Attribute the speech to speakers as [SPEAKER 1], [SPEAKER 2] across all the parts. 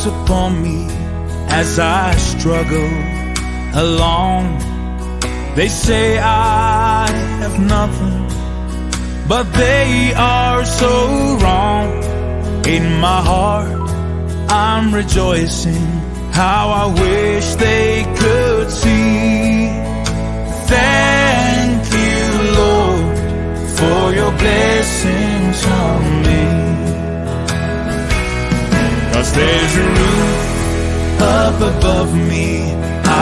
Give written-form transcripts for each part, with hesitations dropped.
[SPEAKER 1] upon me as I struggle along. They say I have nothing, but they are so wrong. In my heart I'm rejoicing, how I wish they could see. Thank you, Lord, for your blessings on me. 'Cause there's a roof up above me,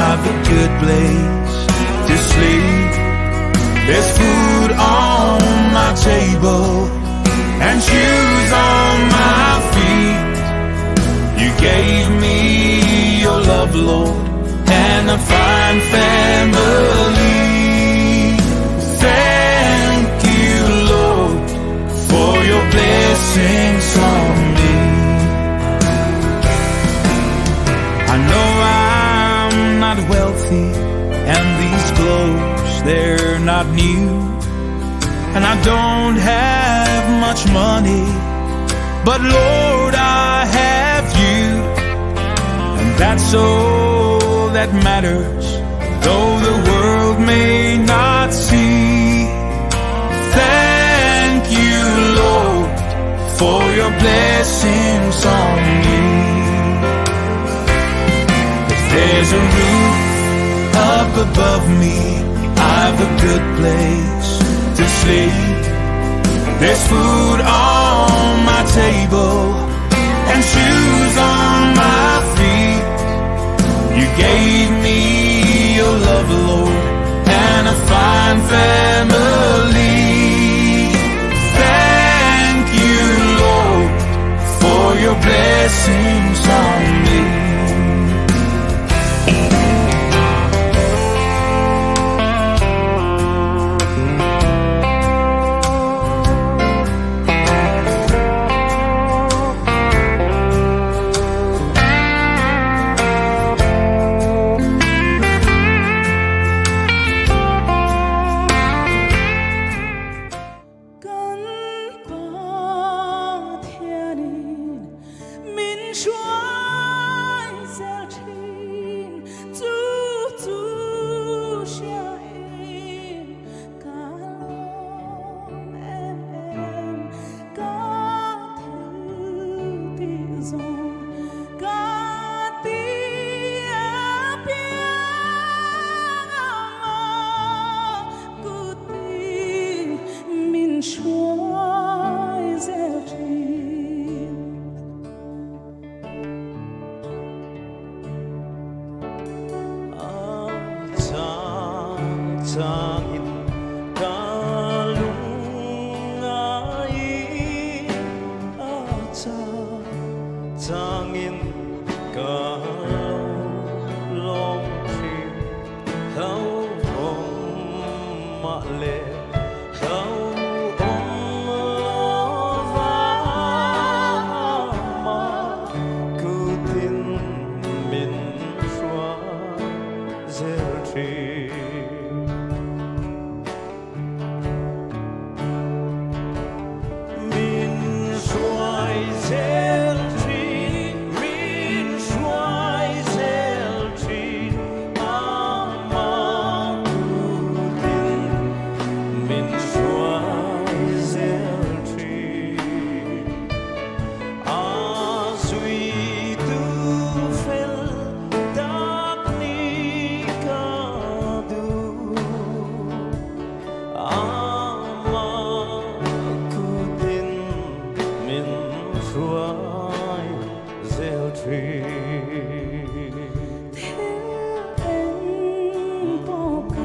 [SPEAKER 1] I've a good place to sleep. There's food on my table and shoes on my feet. You gave me your love, Lord, and a fine family. Thank you, Lord, for your blessings on me. I know I'm not wealthy, and these clothes, they're not new, and I don't have much money, but Lord, I have you, and that's all that matters, though the world may not see. Thank you, Lord, for your blessings on me. If there's a roof up above me, I've a good place to sleep. There's food on my table and shoes on my feet. You gave me your love, Lord, and a fine family. Thank you, Lord, for your blessings on me.
[SPEAKER 2] 장인 갈룽아이 아차 장인 갈롱피 하우엄마레 하우엄마마 그딘 민수아 젤티
[SPEAKER 3] Thương em bỏ cả